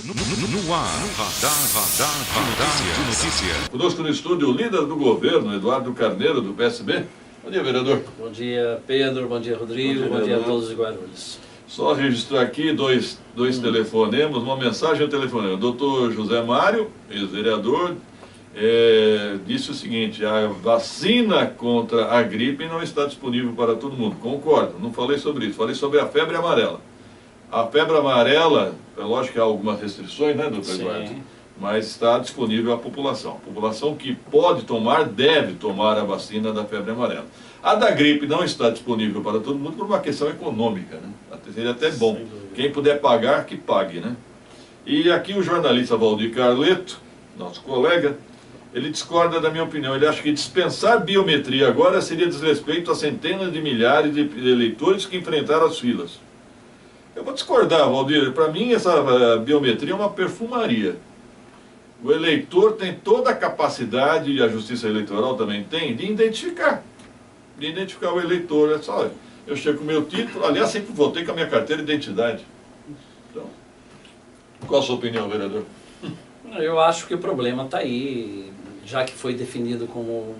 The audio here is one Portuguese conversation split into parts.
No ar, Radar de Notícia. Conosco no estúdio o líder do governo, Eduardo Carneiro, do PSB. Bom dia, vereador. Bom dia, Pedro. Bom dia, Rodrigo. Bom dia a todos os Guarulhos. Só registrar aqui dois telefonemas, uma mensagem e um telefonema. O doutor José Mário, ex-vereador, disse o seguinte: a vacina contra a gripe não está disponível para todo mundo. Concordo, não falei sobre isso, falei sobre a febre amarela. A febre amarela, é lógico que há algumas restrições, né, doutor Eduardo? Mas está disponível à população. A população que pode tomar, deve tomar a vacina da febre amarela. A da gripe não está disponível para todo mundo por uma questão econômica, né? Seria até bom. Quem puder pagar, que pague, né? E aqui o jornalista Valdir Carleto, nosso colega, ele discorda da minha opinião. Ele acha que dispensar biometria agora seria desrespeito a centenas de milhares de eleitores que enfrentaram as filas. Eu vou discordar, Valdir. Para mim, essa biometria é uma perfumaria. O eleitor tem toda a capacidade, e a Justiça Eleitoral também tem, de identificar o eleitor. É só, eu chego com o meu título, aliás, sempre votei com a minha carteira de identidade. Então, qual a sua opinião, vereador? Eu acho que o problema está aí, já que foi definido como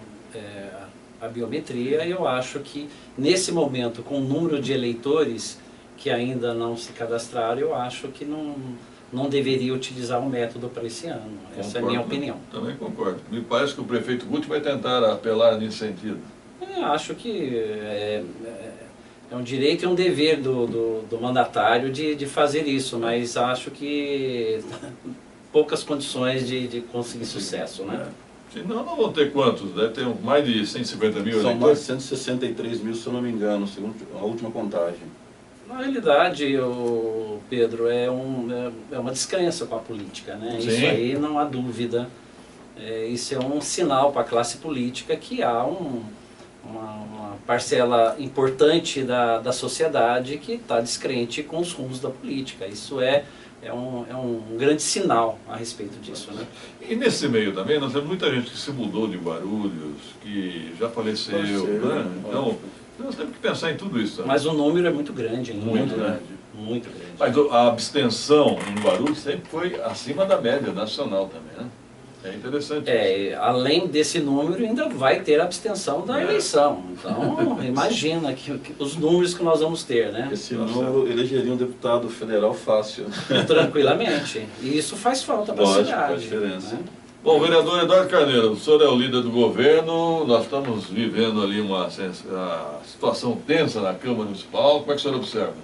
a biometria. Eu acho que, nesse momento, com o número de eleitores que ainda não se cadastraram, eu acho que não deveria utilizar o método para esse ano. Essa é a minha opinião. Também concordo. Me parece que o prefeito Guti vai tentar apelar nesse sentido. Eu acho que é um direito e um dever do mandatário de fazer isso, mas acho que poucas condições de conseguir sucesso, né? Senão não vão ter quantos? Deve ter mais de 150 mil São eleitores? mais de 163 mil, se eu não me engano, segundo a última contagem. Na realidade, Pedro, é uma descrença com a política, né? Sim. Isso aí não há dúvida. Isso é um sinal para a classe política que há uma parcela importante da sociedade que está descrente com os rumos da política. Isso é um grande sinal a respeito disso, né? E nesse meio também, nós temos muita gente que se mudou de Guarulhos, que já faleceu, né? Então, nós temos que pensar em tudo isso também. Mas o número é muito grande ainda. Muito né? grande. Muito grande. Mas a abstenção em Guarulhos sempre foi acima da média nacional também, né? É interessante isso. Além desse número, ainda vai ter a abstenção da eleição. Então, imagina que os números que nós vamos ter, né? Esse número elegeria um deputado federal fácil. Tranquilamente. E isso faz falta para a Lógico, cidade. faz diferença. Né? Bom, vereador Eduardo Carneiro, o senhor é o líder do governo, nós estamos vivendo ali uma situação tensa na Câmara Municipal. Como é que o senhor observa?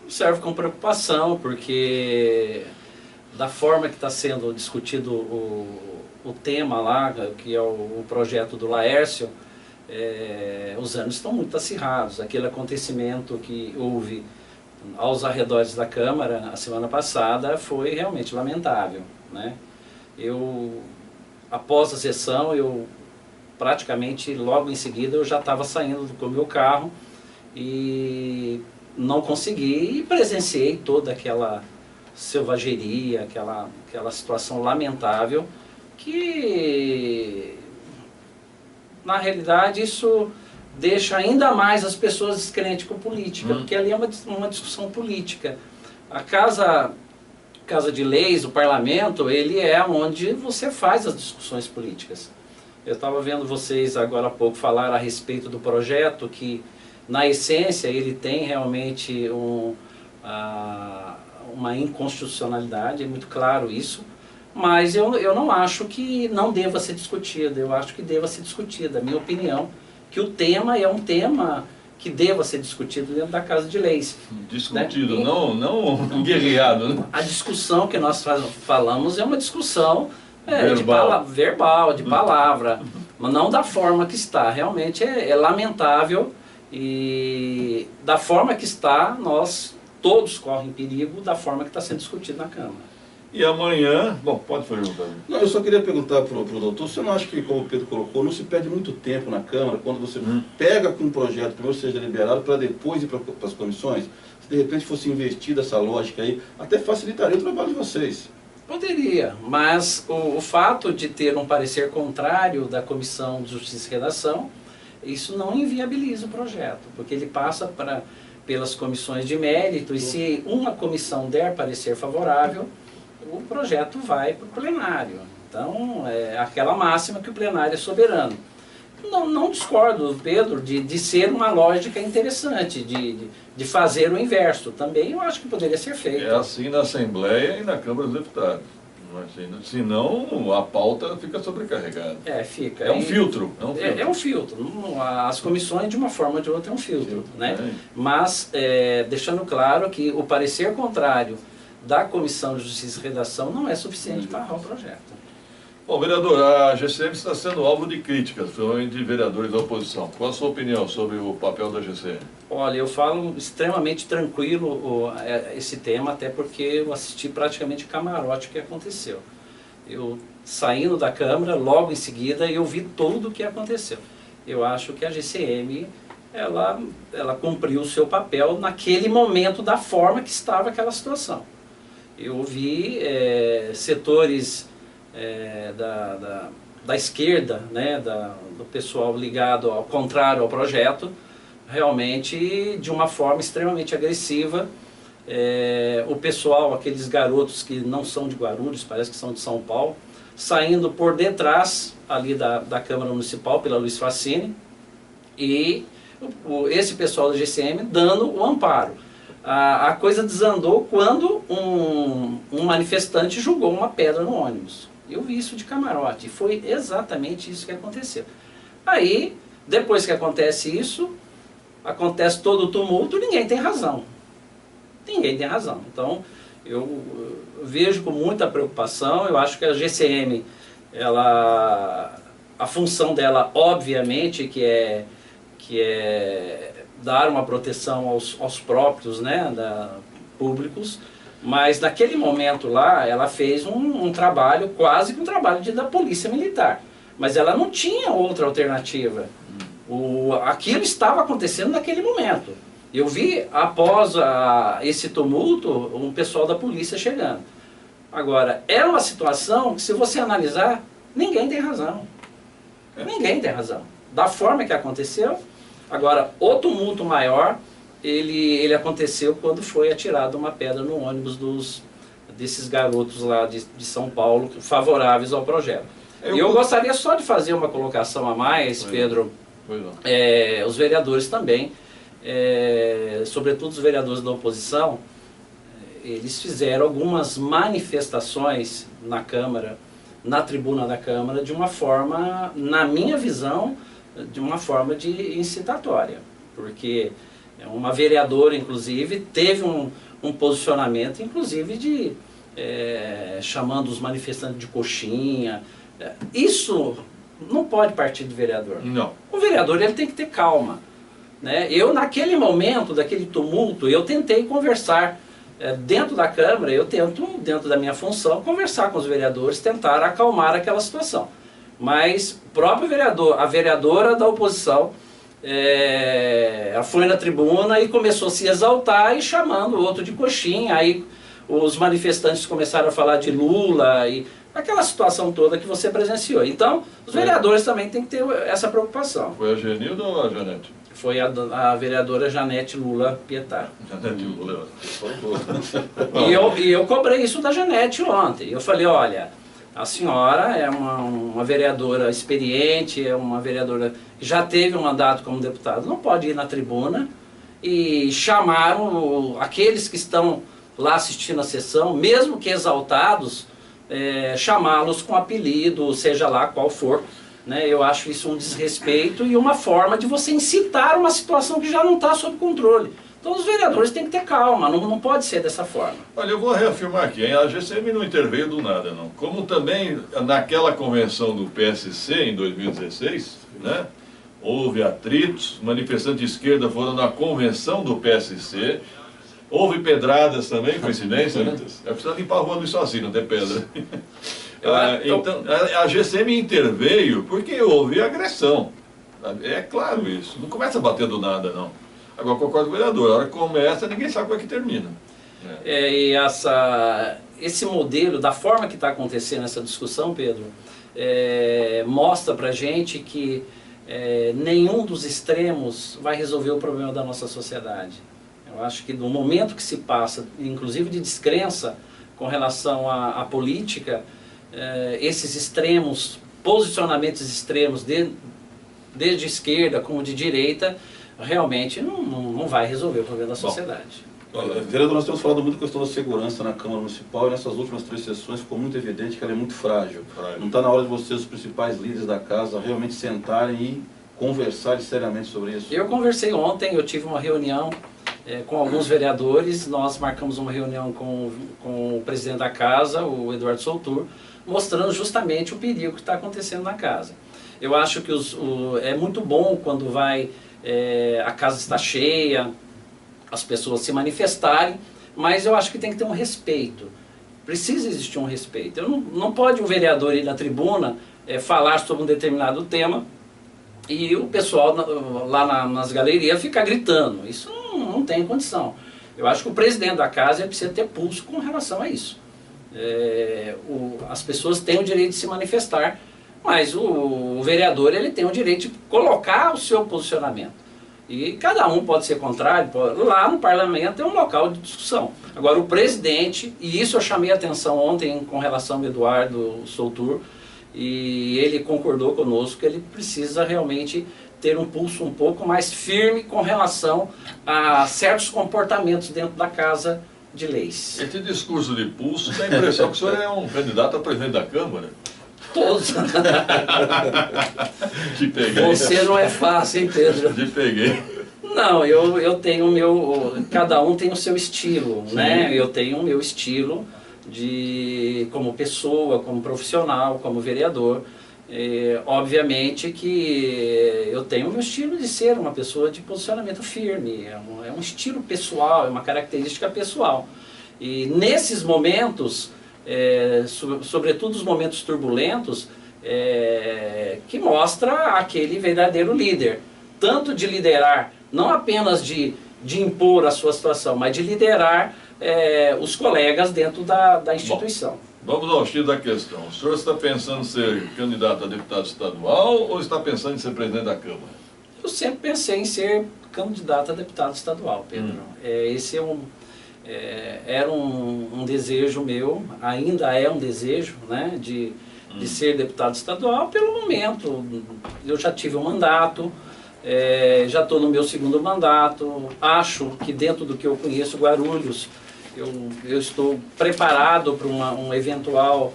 Observo com preocupação, porque da forma que está sendo discutido o tema lá, que é o projeto do Laércio, os anos estão muito acirrados. Aquele acontecimento que houve aos arredores da Câmara a semana passada foi realmente lamentável, né? Após a sessão, praticamente logo em seguida eu já estava saindo com o meu carro e não consegui, e presenciei toda aquela selvageria, aquela situação lamentável, que na realidade isso deixa ainda mais as pessoas descrentes com política, porque ali é uma discussão política. A Casa de Leis, o parlamento, ele é onde você faz as discussões políticas. Eu estava vendo vocês agora há pouco falar a respeito do projeto, que na essência ele tem realmente uma inconstitucionalidade, é muito claro isso, mas eu não acho que não deva ser discutido, eu acho que deva ser discutido. A minha opinião, que o tema é um tema que deva ser discutido dentro da Casa de Leis. Discutido, né? não guerreado, né? A discussão que nós falamos é uma discussão verbal, de palavra, mas não da forma que está. Realmente é lamentável, e da forma que está, nós todos correm perigo da forma que está sendo discutido na Câmara. E amanhã... Bom, pode perguntar. Não, eu só queria perguntar para o doutor, você não acha que, como o Pedro colocou, não se perde muito tempo na Câmara, quando você pega com um projeto, primeiro seja liberado, para depois ir para as comissões? Se de repente fosse investida essa lógica aí, até facilitaria o trabalho de vocês. Poderia, mas o fato de ter um parecer contrário da Comissão de Justiça e Redação, isso não inviabiliza o projeto, porque ele passa pelas comissões de mérito, e se uma comissão der parecer favorável, o projeto vai para o plenário. Então, é aquela máxima que o plenário é soberano. Não discordo, Pedro, de ser uma lógica interessante, de fazer o inverso. Também eu acho que poderia ser feito. É assim na Assembleia e na Câmara dos Deputados. Senão a pauta fica sobrecarregada. Fica. É um filtro. É um filtro. As comissões, de uma forma ou de outra, é um filtro. Né? Mas, deixando claro que o parecer contrário da Comissão de Justiça e Redação não é suficiente para barrar o projeto. Bom, vereador, a GCM está sendo alvo de críticas, principalmente de vereadores da oposição. Qual a sua opinião sobre o papel da GCM? Olha, eu falo extremamente tranquilo esse tema, até porque eu assisti praticamente camarote o que aconteceu. Eu saindo da Câmara, logo em seguida, eu vi tudo o que aconteceu. Eu acho que a GCM, ela cumpriu o seu papel naquele momento, da forma que estava aquela situação. Eu vi setores da esquerda, né, do pessoal ligado ao contrário ao projeto, realmente de uma forma extremamente agressiva. O pessoal, aqueles garotos que não são de Guarulhos, parece que são de São Paulo, saindo por detrás ali da Câmara Municipal, pela Luiz Facine, e esse pessoal da GCM dando o amparo. A coisa desandou quando um manifestante jogou uma pedra no ônibus. Eu vi isso de camarote, e foi exatamente isso que aconteceu. Aí, depois que acontece isso, acontece todo o tumulto, ninguém tem razão. Ninguém tem razão. Então, eu vejo com muita preocupação. Eu acho que a GCM, a função dela, obviamente, que é dar uma proteção aos próprios, né, públicos, mas naquele momento lá, ela fez um trabalho, quase que um trabalho da polícia militar. Mas ela não tinha outra alternativa. Aquilo estava acontecendo naquele momento. Eu vi, após esse tumulto, um pessoal da polícia chegando. Agora, é uma situação que, se você analisar, ninguém tem razão. Ninguém tem razão. Da forma que aconteceu. Agora, o tumulto maior, ele aconteceu quando foi atirada uma pedra no ônibus desses garotos lá de São Paulo, favoráveis ao projeto. Eu gostaria só de fazer uma colocação a mais, Pedro. Os vereadores também, sobretudo os vereadores da oposição, eles fizeram algumas manifestações na Câmara, na tribuna da Câmara, de uma forma, na minha visão, de uma forma de incitatória. Porque uma vereadora, inclusive, teve um posicionamento, inclusive, chamando os manifestantes de coxinha. Isso não pode partir do vereador. Não. O vereador, ele tem que ter calma. Né? Eu, naquele momento, daquele tumulto, eu tentei conversar dentro da Câmara, eu tento, dentro da minha função, conversar com os vereadores, tentar acalmar aquela situação. Mas o próprio vereador, a vereadora da oposição, ela foi na tribuna e começou a se exaltar e chamando o outro de coxinha. Aí os manifestantes começaram a falar de Lula e aquela situação toda que você presenciou. Então, os vereadores também têm que ter essa preocupação. Foi a Genilda ou a Janete? Foi a vereadora Janete Lula Pietá. Janete Lula. E eu cobrei isso da Janete ontem. Eu falei, olha, a senhora é uma vereadora experiente, é uma vereadora que já teve um mandato como deputado, não pode ir na tribuna e chamar aqueles que estão lá assistindo a sessão, mesmo que exaltados, chamá-los com apelido, seja lá qual for. Né? Eu acho isso um desrespeito e uma forma de você incitar uma situação que já não está sob controle. Então os vereadores têm que ter calma, não pode ser dessa forma. Olha, eu vou reafirmar aqui, a GCM não interveio do nada, não. Como também naquela convenção do PSC em 2016, né, houve atritos, manifestantes de esquerda foram na convenção do PSC, houve pedradas também, coincidência, né? É preciso limpar a rua do Saci, não tem pedra. Então, a GCM interveio porque houve agressão. É claro isso, não começa a bater do nada, não. Agora, concordo com o vereador, a hora que começa, ninguém sabe como é que termina. E esse modelo, da forma que está acontecendo essa discussão, Pedro, mostra para a gente que nenhum dos extremos vai resolver o problema da nossa sociedade. Eu acho que no momento que se passa, inclusive de descrença, com relação à política, esses extremos, posicionamentos extremos, desde esquerda como de direita, realmente não vai resolver o problema da sociedade. Vereador, nós temos falado muito da questão da segurança na Câmara Municipal e nessas últimas 3 sessões ficou muito evidente que ela é muito frágil. Não está na hora de vocês, os principais líderes da casa, realmente sentarem e conversarem seriamente sobre isso? Eu conversei ontem, eu tive uma reunião com alguns vereadores, nós marcamos uma reunião com o presidente da casa, o Eduardo Soutur, mostrando justamente o perigo que está acontecendo na casa. Eu acho que é muito bom quando a casa está cheia, as pessoas se manifestarem, mas eu acho que tem que ter um respeito. Precisa existir um respeito. Não pode um vereador ir na tribuna falar sobre um determinado tema e o pessoal lá nas galerias ficar gritando. Isso não tem condição. Eu acho que o presidente da casa precisa ter pulso com relação a isso. As pessoas têm o direito de se manifestar, mas o vereador ele tem o direito de colocar o seu posicionamento. E cada um pode ser contrário, lá no parlamento é um local de discussão. Agora o presidente, e isso eu chamei a atenção ontem com relação ao Eduardo Soutur, e ele concordou conosco que ele precisa realmente ter um pulso um pouco mais firme com relação a certos comportamentos dentro da Casa de Leis. Esse discurso de pulso dá a impressão que o senhor é um candidato a presidente da Câmara. Todos. Te peguei. Você não é fácil, hein, Pedro? Te peguei. Não, eu tenho o meu... Cada um tem o seu estilo, né? Eu tenho o meu estilo como pessoa, como profissional, como vereador. Obviamente que eu tenho o meu estilo de ser uma pessoa de posicionamento firme. É um estilo pessoal, é uma característica pessoal. E nesses momentos... sobretudo os momentos turbulentos, que mostra aquele verdadeiro líder, tanto de liderar, não apenas de impor a sua situação, mas de liderar os colegas dentro da instituição. Bom, vamos ao X da questão. O senhor está pensando em ser candidato a deputado estadual ou está pensando em ser presidente da Câmara? Eu sempre pensei em ser candidato a deputado estadual, Pedro. Esse era um desejo meu, ainda é um desejo, né, de ser deputado estadual pelo momento. Eu já tive um mandato, já estou no meu 2º mandato, acho que dentro do que eu conheço Guarulhos, eu estou preparado para uma eventual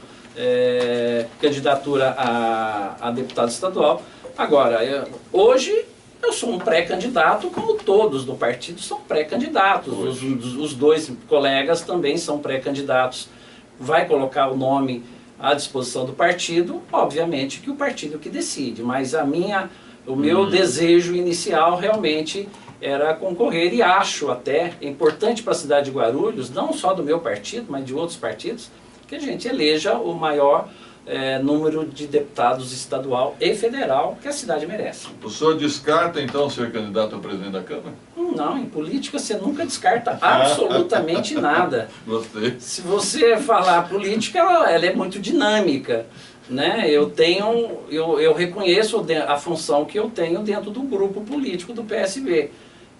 candidatura a deputado estadual. Agora, hoje... eu sou um pré-candidato, como todos do partido são pré-candidatos. Os 2 colegas também são pré-candidatos. Vai colocar o nome à disposição do partido, obviamente que o partido que decide. Mas o meu desejo inicial realmente era concorrer, e acho até importante para a cidade de Guarulhos, não só do meu partido, mas de outros partidos, que a gente eleja o maior número de deputados estadual e federal que a cidade merece. O senhor descarta então ser candidato a presidente da Câmara? Não, em política você nunca descarta absolutamente nada. Gostei. Se você falar política, ela é muito dinâmica, né? Eu reconheço a função que eu tenho dentro do grupo político do PSB.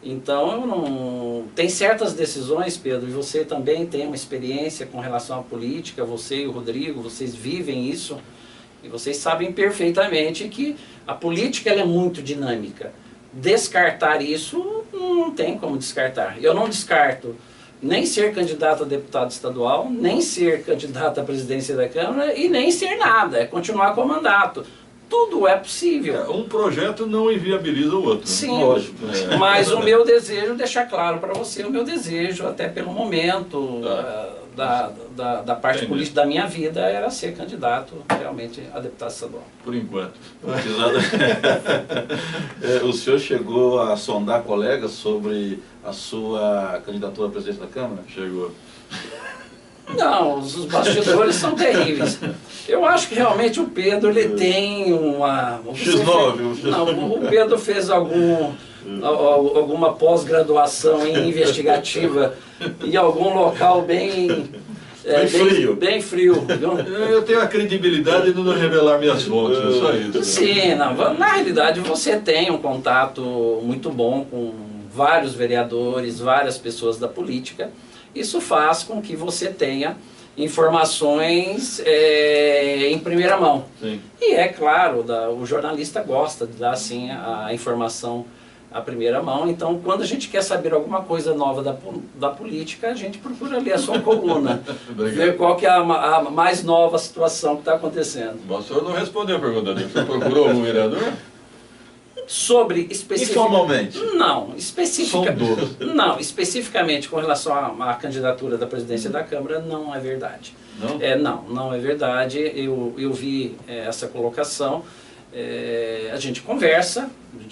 Então, tem certas decisões, Pedro, e você também tem uma experiência com relação à política, você e o Rodrigo, vocês vivem isso, e vocês sabem perfeitamente que a política ela é muito dinâmica. Descartar isso, não tem como descartar. Eu não descarto nem ser candidato a deputado estadual, nem ser candidato à presidência da Câmara, e nem ser nada, é continuar com o mandato. Tudo é possível. Um projeto não inviabiliza o outro. Sim, lógico. Mas o meu desejo, deixar claro para você, o meu desejo, até pelo momento da parte política da minha vida, era ser candidato realmente a deputado estadual. Por enquanto. O senhor chegou a sondar colegas sobre a sua candidatura à presidência da Câmara? Chegou. Não, os bastidores são terríveis. Eu acho que realmente o Pedro ele tem uma... X9. Não, o Pedro fez alguma pós-graduação em investigativa em algum local bem frio. Bem frio. Viu? Eu tenho a credibilidade de não revelar minhas fontes, só isso. Sim, não, na realidade você tem um contato muito bom com vários vereadores, várias pessoas da política. Isso faz com que você tenha informações em primeira mão. Sim. E é claro, o jornalista gosta de dar assim a informação à primeira mão, então quando a gente quer saber alguma coisa nova da política, a gente procura ler a sua coluna, ver qual que é a mais nova situação que está acontecendo. Mas o senhor não respondeu a pergunta dele. O senhor procurou algum vereador? Sobre Informalmente. Não, Sondoso. não, especificamente com relação à candidatura da presidência da Câmara, não é verdade. Não? Não é verdade. Eu vi essa colocação. A gente conversa,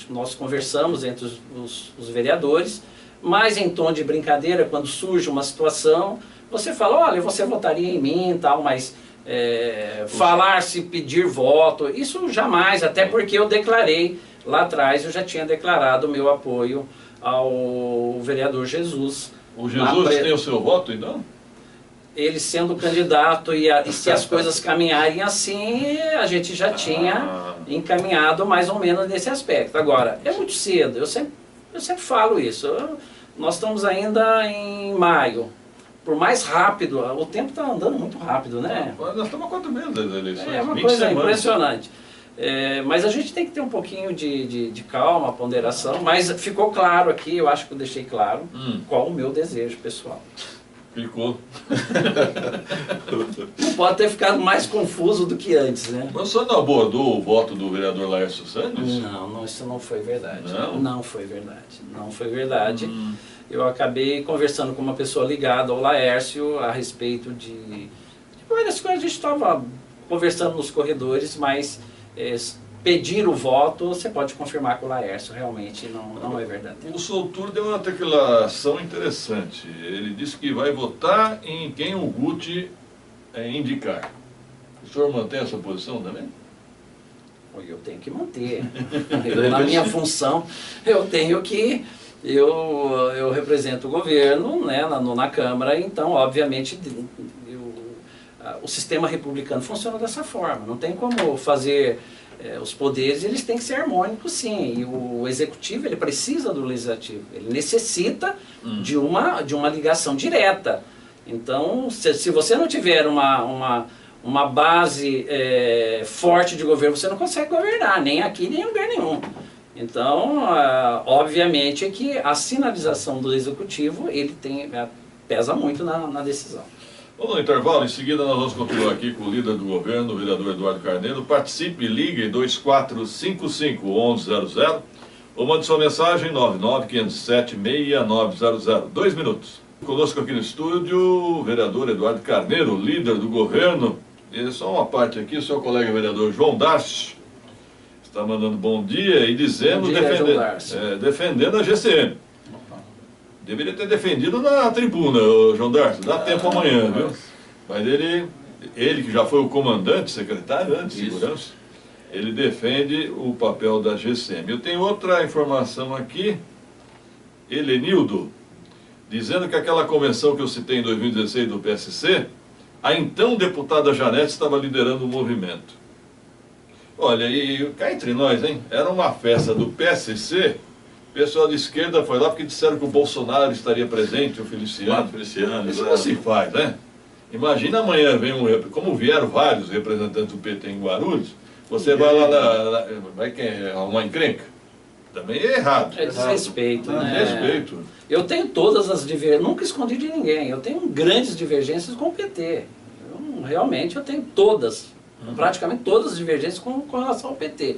nós conversamos entre os vereadores, mas em tom de brincadeira, quando surge uma situação, você fala, olha, você votaria em mim e tal, mas falar-se, pedir voto, isso jamais, até porque eu declarei, lá atrás eu já tinha declarado o meu apoio ao vereador Jesus. O Jesus tem o seu voto, então? Ele sendo candidato e se as coisas caminharem assim, a gente já tinha encaminhado mais ou menos nesse aspecto. Agora, é muito cedo, eu sempre falo isso. Nós estamos ainda em maio. Por mais rápido, o tempo está andando muito rápido, né? Nós estamos há 4 meses das eleições. É uma 20 coisa semanas. impressionante. Mas a gente tem que ter um pouquinho de calma, ponderação. Mas ficou claro aqui, eu acho que eu deixei claro, qual o meu desejo pessoal. Ficou. Não pode ter ficado mais confuso do que antes, né? Mas o senhor não abordou o voto do vereador Laércio Santos? Não, isso não foi verdade. Não? Não foi verdade. Não foi verdade. Eu acabei conversando com uma pessoa ligada ao Laércio a respeito de várias coisas. A gente estava conversando nos corredores, mas pedir o voto, você pode confirmar com o Laércio, realmente não é verdade. O Soutur deu uma declaração interessante. Ele disse que vai votar em quem o Guti indicar. O senhor mantém essa posição também? Eu tenho que manter. Na minha função, eu tenho que... Eu represento o governo, né, na Câmara, então, obviamente, o sistema republicano funciona dessa forma. Não tem como fazer... os poderes, eles têm que ser harmônicos, sim. E o executivo, ele precisa do legislativo. Ele necessita de uma ligação direta. Então, se você não tiver uma base forte de governo, você não consegue governar, nem aqui, nem em lugar nenhum. Então, obviamente que a sinalização do executivo, ele pesa muito na decisão. Vamos no intervalo, em seguida nós vamos continuar aqui com o líder do governo, o vereador Eduardo Carneiro. Participe, ligue 2455-1100 ou mande sua mensagem 99507-6900. 2 minutos. Conosco aqui no estúdio, o vereador Eduardo Carneiro, líder do governo. E só uma parte aqui, o seu colega vereador João Darcy está mandando bom dia e dizendo, defendendo a GCM. Deveria ter defendido na tribuna, João Darcy. Dá tempo amanhã, viu? Mas ele que já foi o comandante, secretário de segurança, ele defende o papel da GCM. Eu tenho outra informação aqui, Helenildo, dizendo que aquela convenção que eu citei em 2016 do PSC, a então deputada Janete estava liderando o movimento. Olha, e cá entre nós, hein? Era uma festa do PSC. O pessoal de esquerda foi lá porque disseram que o Bolsonaro estaria presente, o Feliciano. Isso não se faz, né? Imagina amanhã vem como vieram vários representantes do PT em Guarulhos, você vai lá, vai arrumar encrenca? Também é errado. É desrespeito, né? Desrespeito. Eu tenho todas as divergências, nunca escondi de ninguém, eu tenho grandes divergências com o PT. Realmente eu tenho todas, praticamente todas as divergências com relação ao PT.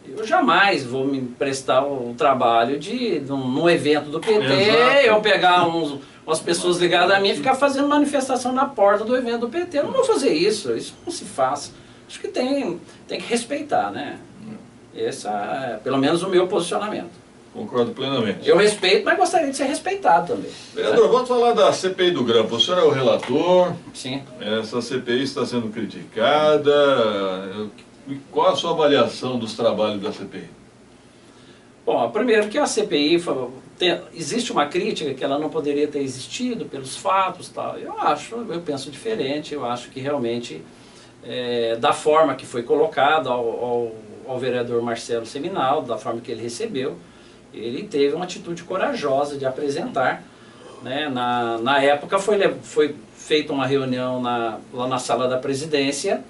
Eu jamais vou me prestar o trabalho de, num evento do PT, eu pegar umas pessoas ligadas a mim e ficar fazendo manifestação na porta do evento do PT. Eu não vou fazer isso não se faz. Acho que tem que respeitar, né? Esse é, pelo menos, o meu posicionamento. Concordo plenamente. Eu respeito, mas gostaria de ser respeitado também. Vereador, vamos falar da CPI do Grampo. O senhor é o relator. Sim. Essa CPI está sendo criticada. Qual a sua avaliação dos trabalhos da CPI? Bom, primeiro que a CPI, existe uma crítica que ela não poderia ter existido pelos fatos, tal. Eu penso diferente, eu acho que realmente, da forma que foi colocado ao vereador Marcelo Seminal, da forma que ele recebeu, ele teve uma atitude corajosa de apresentar, né? Na época foi feita uma reunião lá na sala da presidência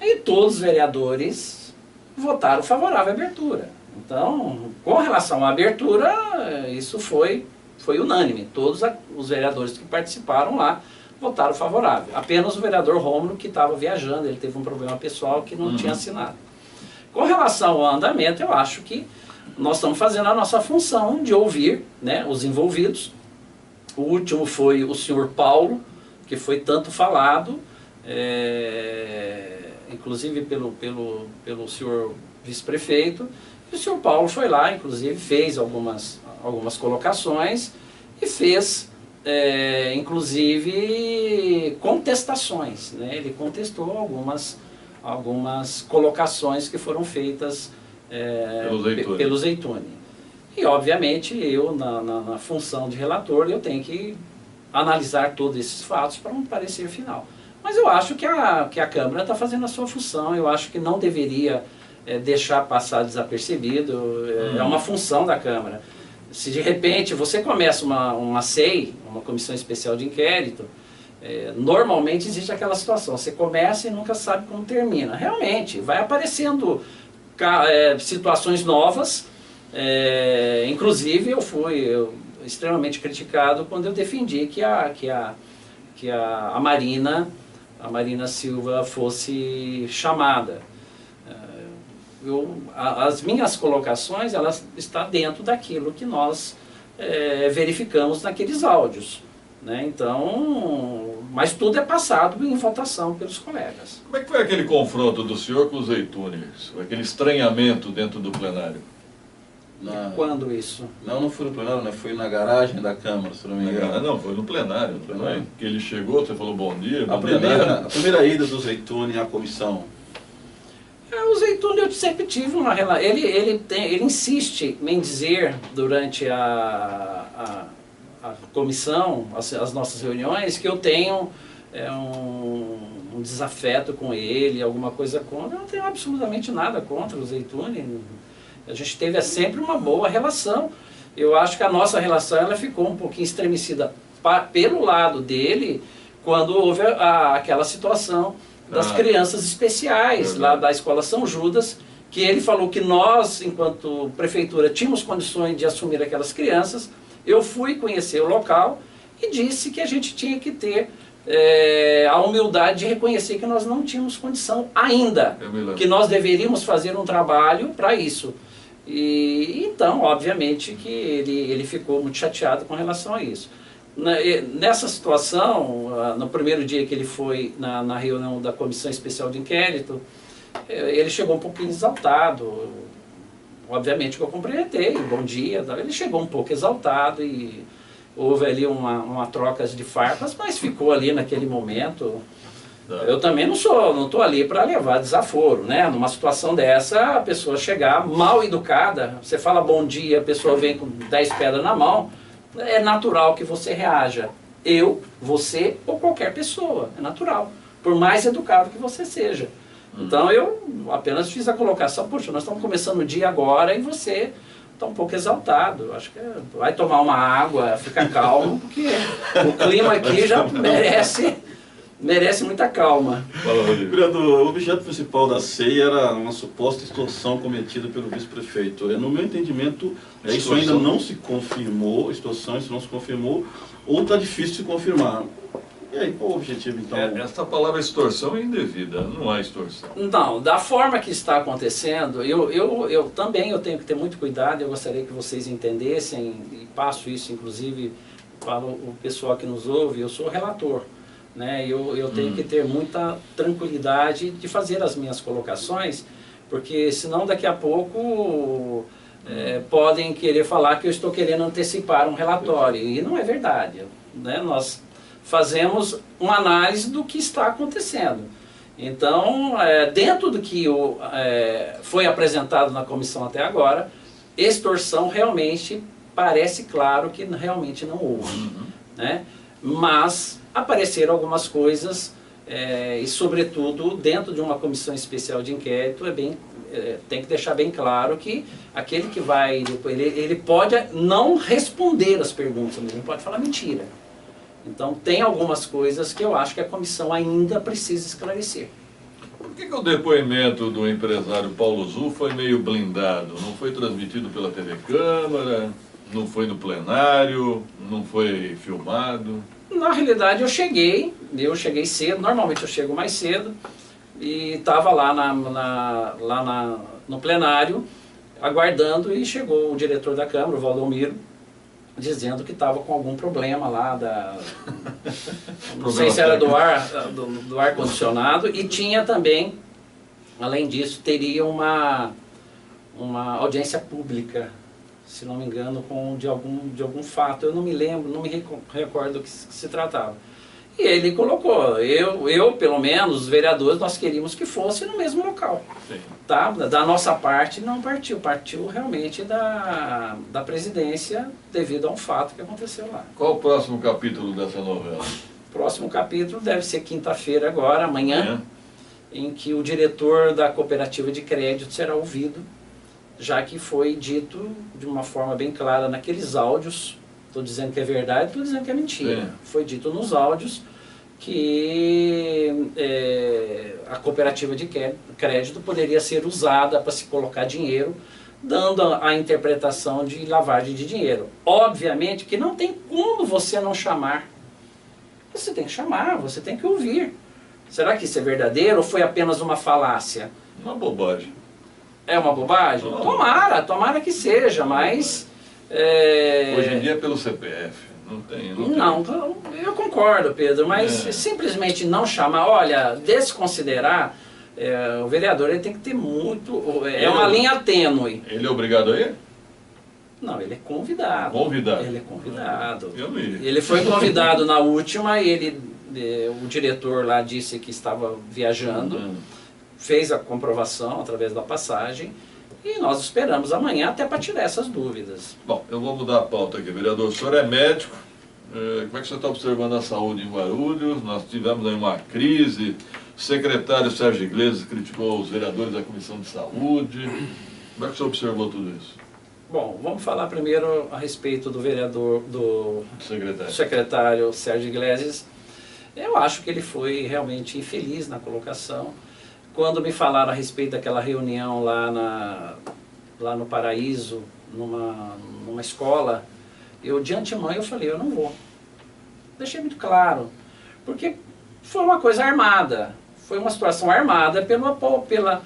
e todos os vereadores votaram favorável à abertura. Então, com relação à abertura, isso foi unânime. Todos os vereadores que participaram lá votaram favorável. Apenas o vereador Rômulo, que estava viajando, ele teve um problema pessoal que não tinha assinado. Com relação ao andamento, eu acho que nós estamos fazendo a nossa função de ouvir, né, os envolvidos. O último foi o senhor Paulo, que foi tanto falado, inclusive pelo senhor vice-prefeito. E o senhor Paulo foi lá, inclusive, fez algumas colocações e fez, inclusive, contestações, né? Ele contestou algumas colocações que foram feitas pelo Zeytuni. E, obviamente, eu, na função de relator, eu tenho que analisar todos esses fatos para um parecer final. Mas eu acho que a Câmara está fazendo a sua função, eu acho que não deveria deixar passar desapercebido, é uma função da Câmara. Se de repente você começa uma CEI, uma Comissão Especial de Inquérito, normalmente existe aquela situação, você começa e nunca sabe como termina. Realmente, vai aparecendo situações novas, inclusive eu fui extremamente criticado quando eu defendi que a Marina Silva fosse chamada. As minhas colocações, elas estão dentro daquilo que nós verificamos naqueles áudios, né? Então, mas tudo é passado em votação pelos colegas. Como é que foi aquele confronto do senhor com o Zeytuni? Aquele estranhamento dentro do plenário? Quando isso? Não foi no plenário, né? Foi na garagem da Câmara, se não me engano. Não, foi no plenário. No plenário. Que ele chegou, você falou bom dia. A primeira ida do Zeytuni à comissão. O Zeytuni, eu sempre tive uma relação. Ele insiste em dizer durante a comissão, as nossas reuniões, que eu tenho um desafeto com ele, alguma coisa contra. Eu não tenho absolutamente nada contra o Zeytuni. A gente teve sempre uma boa relação. Eu acho que a nossa relação ela ficou um pouquinho estremecida pelo lado dele, quando houve aquela situação das crianças especiais, lá da Escola São Judas, que ele falou que nós, enquanto prefeitura, tínhamos condições de assumir aquelas crianças. Eu fui conhecer o local e disse que a gente tinha que ter a humildade de reconhecer que nós não tínhamos condição ainda, que nós deveríamos fazer um trabalho para isso. E então, obviamente, que ele ficou muito chateado com relação a isso. Nessa situação, no primeiro dia que ele foi na reunião da Comissão Especial de Inquérito, ele chegou um pouquinho exaltado. Obviamente que eu cumprimentei, bom dia. Ele chegou um pouco exaltado e houve ali uma troca de farpas, mas ficou ali naquele momento. Eu também não estou ali para levar desaforo, né? Numa situação dessa, a pessoa chegar mal educada, você fala bom dia, a pessoa vem com 10 pedras na mão, é natural que você reaja. Eu, você ou qualquer pessoa, é natural. Por mais educado que você seja. Então eu apenas fiz a colocação, poxa, nós estamos começando o dia agora e você está um pouco exato. Acho que vai tomar uma água, fica calmo, porque o clima aqui já merece muita calma. Vereador, o objeto principal da CEI era uma suposta extorsão cometida pelo vice-prefeito. No meu entendimento, isso ainda não se confirmou, extorsão, isso não se confirmou, ou está difícil de se confirmar. E aí, qual o objetivo, então? Essa palavra extorsão é indevida, não há extorsão. Não, da forma que está acontecendo, eu também tenho que ter muito cuidado, eu gostaria que vocês entendessem, e passo isso, inclusive, para o pessoal que nos ouve, eu sou relator. Né? Eu tenho que ter muita tranquilidade de fazer as minhas colocações, porque senão daqui a pouco podem querer falar que eu estou querendo antecipar um relatório, e não é verdade. Né? Nós fazemos uma análise do que está acontecendo. Então, dentro do que foi apresentado na comissão até agora, extorsão realmente parece claro que realmente não houve. Né? Mas apareceram algumas coisas, e sobretudo dentro de uma comissão especial de inquérito, tem que deixar bem claro que aquele que vai, ele pode não responder as perguntas, mas ele pode falar mentira. Então tem algumas coisas que eu acho que a comissão ainda precisa esclarecer. Por que o depoimento do empresário Paulo Zu foi meio blindado? Não foi transmitido pela TV Câmara, não foi no plenário, não foi filmado? Na realidade eu cheguei cedo, normalmente eu chego mais cedo, e estava lá, no plenário, aguardando, e chegou o diretor da Câmara, o Valdomiro, dizendo que estava com algum problema lá, não sei se era do ar-condicionado, e tinha também, além disso, teria uma audiência pública, se não me engano, de algum fato. Eu não me lembro, não me recordo do que se tratava. E ele colocou, eu pelo menos, os vereadores, nós queríamos que fosse no mesmo local. Sim. Tá? Da nossa parte não partiu realmente da presidência devido a um fato que aconteceu lá. Qual o próximo capítulo dessa novela? O próximo capítulo deve ser quinta-feira agora, amanhã, em que o diretor da cooperativa de crédito será ouvido, já que foi dito de uma forma bem clara naqueles áudios. Estou dizendo que é verdade, estou dizendo que é mentira. Sim. Foi dito nos áudios que a cooperativa de crédito poderia ser usada para se colocar dinheiro, dando a interpretação de lavagem de dinheiro. Obviamente que não tem como você não chamar. Você tem que chamar, você tem que ouvir. Será que isso é verdadeiro ou foi apenas uma falácia? Uma bobagem. É uma bobagem? Não. Tomara que seja, mas... Hoje em dia é pelo CPF, não tem. Não, eu concordo, Pedro, mas simplesmente não chamar, olha, desconsiderar, o vereador ele tem que ter muito, uma linha tênue. Ele é obrigado a ir? Não, ele é convidado. Convidado? Ele é convidado. Eu não ia. Ele foi convidado na última e o diretor lá disse que estava viajando, fez a comprovação através da passagem. E nós esperamos amanhã até para tirar essas dúvidas. Bom, eu vou mudar a pauta aqui. Vereador, o senhor é médico. Como é que o senhor está observando a saúde em Guarulhos? Nós tivemos aí uma crise. O secretário Sérgio Iglesias criticou os vereadores da Comissão de Saúde. Como é que o senhor observou tudo isso? Bom, vamos falar primeiro a respeito do vereador, do secretário Sérgio Iglesias. Eu acho que ele foi realmente infeliz na colocação. Quando me falaram a respeito daquela reunião lá no Paraíso, numa escola, de antemão eu falei, eu não vou. Deixei muito claro, porque foi uma coisa armada, foi uma situação armada pela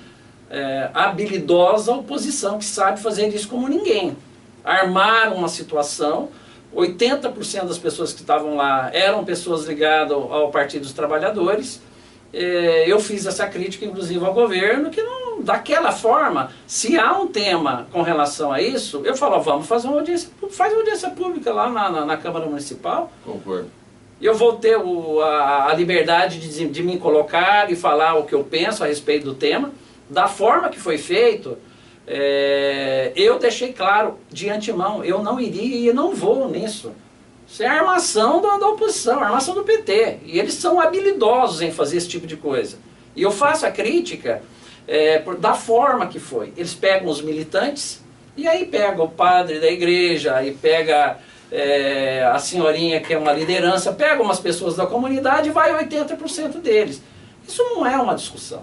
habilidosa oposição, que sabe fazer isso como ninguém. Armaram uma situação, 80% das pessoas que estavam lá eram pessoas ligadas ao Partido dos Trabalhadores. Eu fiz essa crítica, inclusive, ao governo, que não, daquela forma, se há um tema com relação a isso, eu falo, vamos fazer uma audiência pública lá na Câmara Municipal. Concordo. Eu vou ter a liberdade de me colocar e falar o que eu penso a respeito do tema, da forma que foi feito. Eu deixei claro de antemão, eu não iria e não vou nisso. Isso é a armação da oposição, a armação do PT. E eles são habilidosos em fazer esse tipo de coisa. E eu faço a crítica da forma que foi. Eles pegam os militantes, e aí pega o padre da igreja, aí pega a senhorinha que é uma liderança, pega umas pessoas da comunidade e vai 80% deles. Isso não é uma discussão.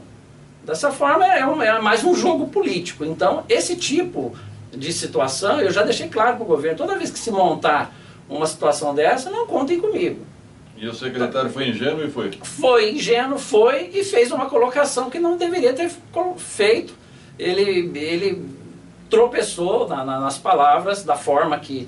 Dessa forma é mais um jogo político. Então, esse tipo de situação, eu já deixei claro para o governo, toda vez que se montar uma situação dessa, não contem comigo. E o secretário foi ingênuo e foi? Foi ingênuo, e fez uma colocação que não deveria ter feito. Ele tropeçou nas palavras, da forma que...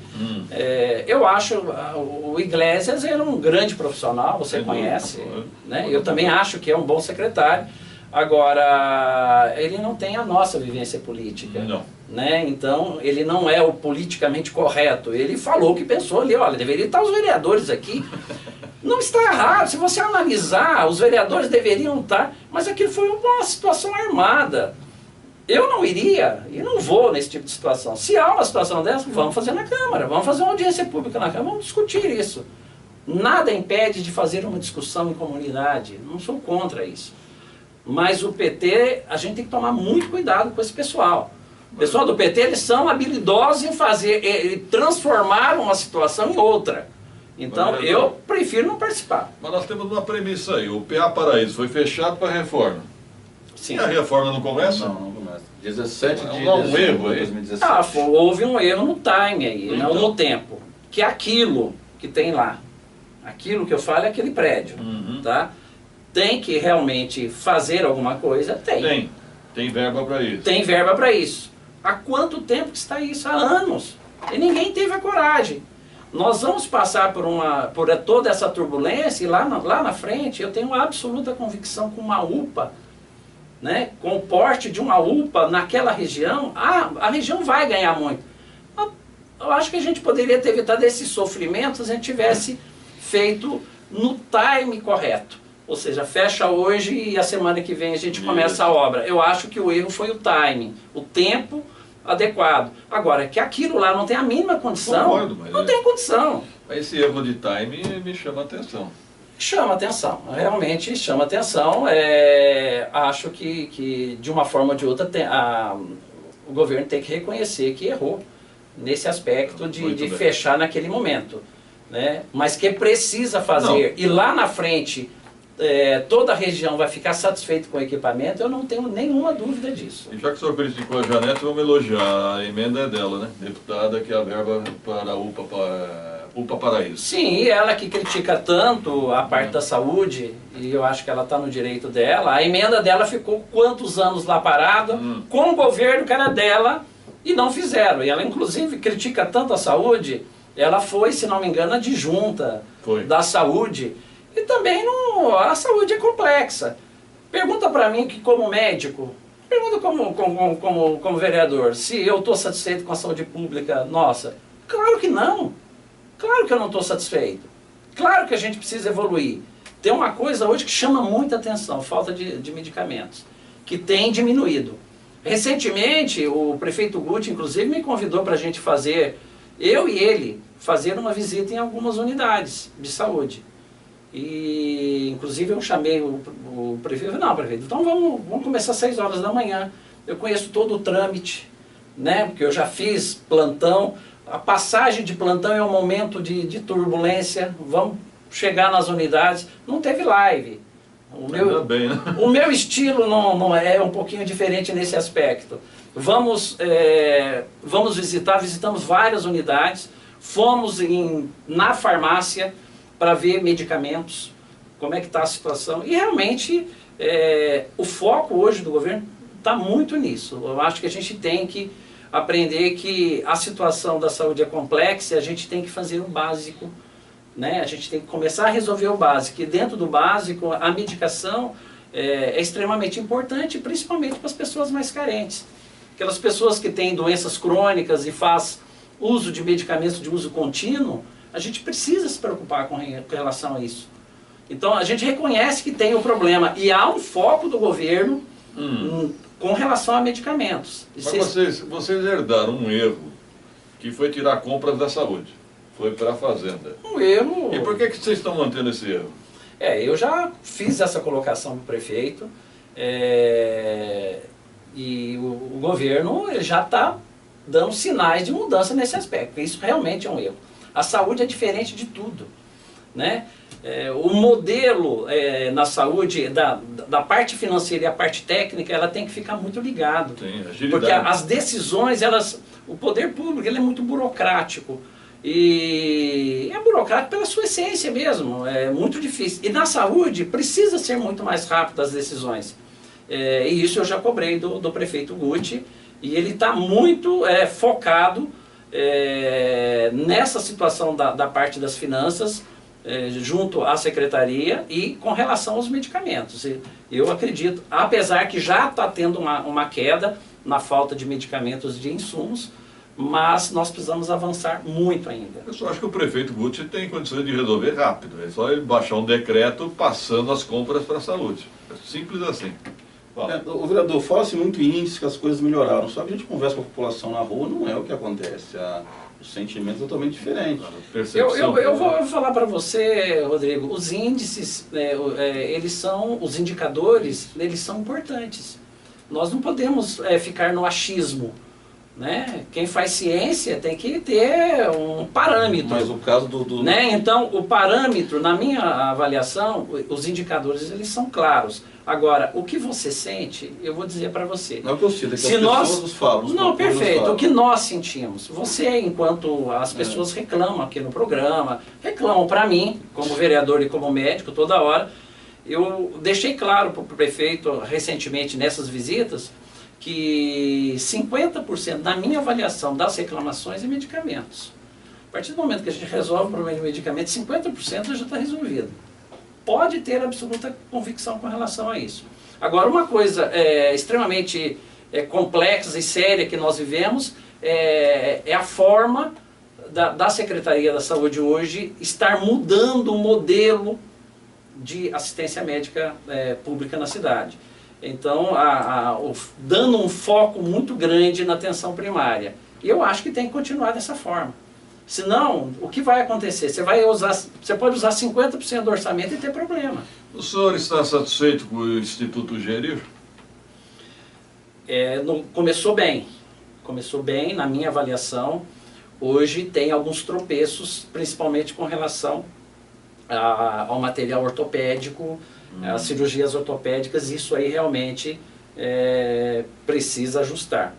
eu acho, o Iglesias era um grande profissional, você conhece, né? Eu também acho que é um bom secretário. Agora, ele não tem a nossa vivência política. Não. Né? Então, ele não é o politicamente correto. Ele falou o que pensou ali, olha, deveria estar os vereadores aqui. Não está errado, se você analisar, os vereadores deveriam estar, mas aquilo foi uma situação armada. Eu não iria e não vou nesse tipo de situação. Se há uma situação dessa, vamos fazer na Câmara, vamos fazer uma audiência pública na Câmara, vamos discutir isso. Nada impede de fazer uma discussão em comunidade, não sou contra isso. Mas o PT, a gente tem que tomar muito cuidado com esse pessoal. O pessoal do PT, eles são habilidosos em transformar uma situação em outra. Então, Mas, eu prefiro não participar. Mas nós temos uma premissa aí, o PA Paraíso foi fechado para reforma. Sim. E a reforma não começa? Não começa. 17 de Não há um dezembro erro de aí? 2017. Houve um erro no time aí, Então. no tempo. Que aquilo que tem lá, aquilo que eu falo é aquele prédio, tá? Tem que realmente fazer alguma coisa? Tem. Tem verba para isso. Tem verba para isso. Há quanto tempo que está isso? Há anos. E ninguém teve a coragem. Nós vamos passar por toda essa turbulência e lá na frente eu tenho absoluta convicção com uma UPA, né, com o porte de uma UPA naquela região, a região vai ganhar muito. Eu acho que a gente poderia ter evitado esses sofrimentos se a gente tivesse feito no time correto. Ou seja, fecha hoje e a semana que vem a gente começa a obra. Eu acho que o erro foi o timing, o tempo adequado. Agora, que aquilo lá não tem a mínima condição, Concordo, mas não tem condição. Esse erro de time me chama a atenção. Chama atenção, realmente chama atenção. Acho que de uma forma ou de outra o governo tem que reconhecer que errou nesse aspecto de fechar naquele momento, né? Mas que precisa fazer, e lá na frente toda a região vai ficar satisfeita com o equipamento, eu não tenho nenhuma dúvida disso. E já que o senhor criticou a Janete, vamos elogiar, a emenda é dela, né? Deputada, que é a verba para a UPA Paraíso. Sim, e ela que critica tanto a parte da saúde, e eu acho que ela está no direito dela, a emenda dela ficou quantos anos lá parada, com o governo que era dela, e não fizeram. E ela inclusive critica tanto a saúde, ela foi, se não me engano, adjunta da saúde, e também a saúde é complexa. Pergunta para mim que como médico, pergunta como vereador, se eu estou satisfeito com a saúde pública nossa. Claro que não. Claro que eu não estou satisfeito. Claro que a gente precisa evoluir. Tem uma coisa hoje que chama muita atenção, falta de medicamentos, que tem diminuído. Recentemente, o prefeito Guti, inclusive, me convidou para a gente fazer, eu e ele, fazer uma visita em algumas unidades de saúde. E, inclusive, eu chamei o prefeito, não, prefeito, então vamos começar às 6 horas da manhã. Eu conheço todo o trâmite, né, porque eu já fiz plantão. A passagem de plantão é um momento de turbulência, vamos chegar nas unidades. Não teve live. O meu estilo não é um pouquinho diferente nesse aspecto. Vamos visitamos várias unidades, fomos na farmácia para ver medicamentos, como é que está a situação. E realmente o foco hoje do governo está muito nisso. Eu acho que a gente tem que aprender que a situação da saúde é complexa e a gente tem que fazer o básico, né? A gente tem que começar a resolver o básico. E dentro do básico, a medicação é extremamente importante, principalmente para as pessoas mais carentes. Aquelas pessoas que têm doenças crônicas e faz uso de medicamentos de uso contínuo, a gente precisa se preocupar com relação a isso. Então, a gente reconhece que tem um problema e há um foco do governo com relação a medicamentos. Mas vocês herdaram um erro, que foi tirar compras da saúde. Foi para a fazenda. Um erro... E por que vocês estão mantendo esse erro? Eu já fiz essa colocação para o prefeito, e o governo já está dando sinais de mudança nesse aspecto. Isso realmente é um erro. A saúde é diferente de tudo, né? O modelo na saúde, da parte financeira e a parte técnica, ela tem que ficar muito ligado. Tem agilidade. Porque as decisões, o poder público ele é muito burocrático. E é burocrático pela sua essência mesmo, é muito difícil. E na saúde precisa ser muito mais rápido as decisões. E isso eu já cobrei do prefeito Guti, e ele está muito focado nessa situação da parte das finanças, junto à secretaria e com relação aos medicamentos. Eu acredito, apesar que já está tendo uma queda na falta de medicamentos e de insumos, mas nós precisamos avançar muito ainda. Eu só acho que o prefeito Guti tem condições de resolver rápido. É só ele baixar um decreto passando as compras para a saúde. É simples assim. O vereador, fala-se muito em índice que as coisas melhoraram, só que a gente conversa com a população na rua, não é o que acontece. O sentimento é totalmente diferente. Eu vou falar para você, Rodrigo, os índices, os indicadores, eles são importantes. Nós não podemos ficar no achismo, né? Quem faz ciência tem que ter um parâmetro. Mas o caso do... Né? Então, o parâmetro, na minha avaliação, os indicadores eles são claros. Agora, o que você sente, eu vou dizer para você. Não é o que eu sinto, é que Se as pessoas nos falam. Não, perfeito. Falam. O que nós sentimos. Você, enquanto as pessoas reclamam aqui no programa, reclamam para mim, como vereador e como médico, toda hora, eu deixei claro para o prefeito, recentemente, nessas visitas, que 50% da minha avaliação das reclamações é medicamentos. A partir do momento que a gente resolve o problema de medicamentos, 50% já está resolvido. Pode ter absoluta convicção com relação a isso. Agora, uma coisa extremamente complexa e séria que nós vivemos é a forma da Secretaria da Saúde hoje estar mudando o modelo de assistência médica pública na cidade. Então, dando um foco muito grande na atenção primária. E eu acho que tem que continuar dessa forma. Senão, o que vai acontecer? Você pode usar 50% do orçamento e ter problema. O senhor está satisfeito com o Instituto Gerir? Começou bem. Começou bem, na minha avaliação. Hoje tem alguns tropeços, principalmente com relação ao material ortopédico, as cirurgias ortopédicas. Isso aí realmente precisa ajustar.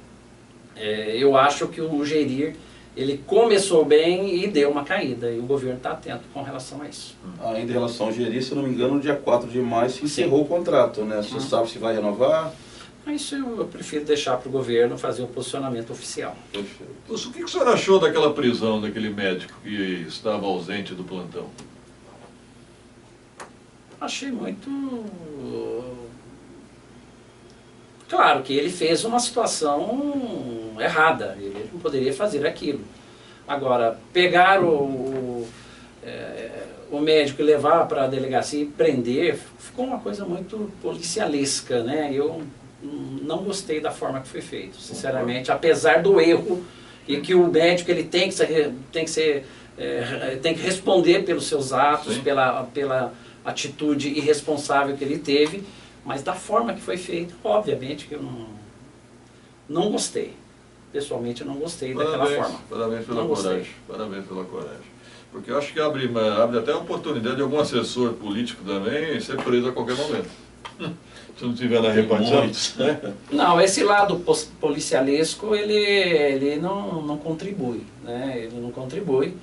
Eu acho que o Gerir ele começou bem e deu uma caída, e o governo está atento com relação a isso. Ainda em relação ao Gerir, se não me engano, no dia 4 de maio se encerrou o contrato, né? Você sabe se vai renovar? Isso eu prefiro deixar para o governo fazer o posicionamento oficial. Perfeito. O que o senhor achou daquela prisão daquele médico que estava ausente do plantão? Achei muito... Claro que ele fez uma situação errada, ele não poderia fazer aquilo. Agora, pegar o médico e levar para a delegacia e prender, ficou uma coisa muito policialesca, né? Eu não gostei da forma que foi feito, sinceramente, apesar do erro, e que o médico ele tem que responder pelos seus atos, pela atitude irresponsável que ele teve, mas da forma que foi feito, obviamente que eu não gostei. Pessoalmente eu não gostei daquela forma. Parabéns pela coragem. Parabéns pela coragem. Porque eu acho que abre até a oportunidade de algum assessor político também ser preso a qualquer momento. Se não tiver na repartição. Não, esse lado policialesco ele não contribui, né? Ele não contribui.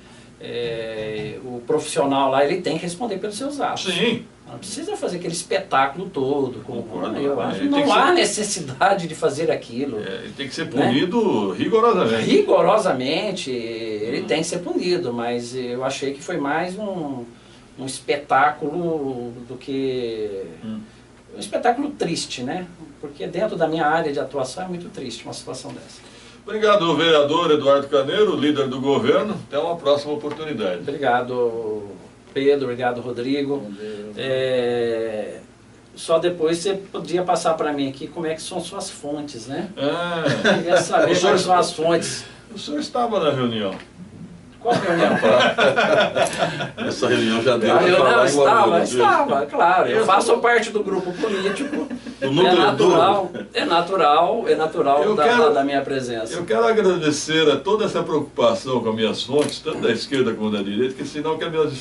O profissional lá ele tem que responder pelos seus atos. Sim. Não precisa fazer aquele espetáculo todo. Eu acho que Não há necessidade de fazer aquilo. Ele tem que ser punido rigorosamente. Rigorosamente, ele tem que ser punido, mas eu achei que foi mais um espetáculo do que... Um espetáculo triste, né? Porque dentro da minha área de atuação é muito triste uma situação dessa. Obrigado, vereador Eduardo Carneiro, líder do governo. Até uma próxima oportunidade. Obrigado, Pedro. Obrigado, Rodrigo. Só depois você podia passar para mim aqui como é que são suas fontes, né? Eu queria saber quais são as fontes. O senhor estava na reunião. Qual reunião? Essa reunião já deu. A reunião estava, claro. Eu faço parte do grupo político. É natural da minha presença. Eu quero agradecer a toda essa preocupação com as minhas fontes, tanto da esquerda como da direita, que sinal que as minhas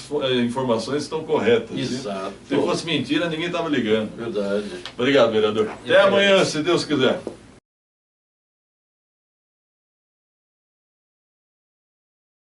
informações estão corretas. Exato. Se fosse mentira, ninguém estava ligando. Verdade. Obrigado, vereador. Até amanhã, se Deus quiser.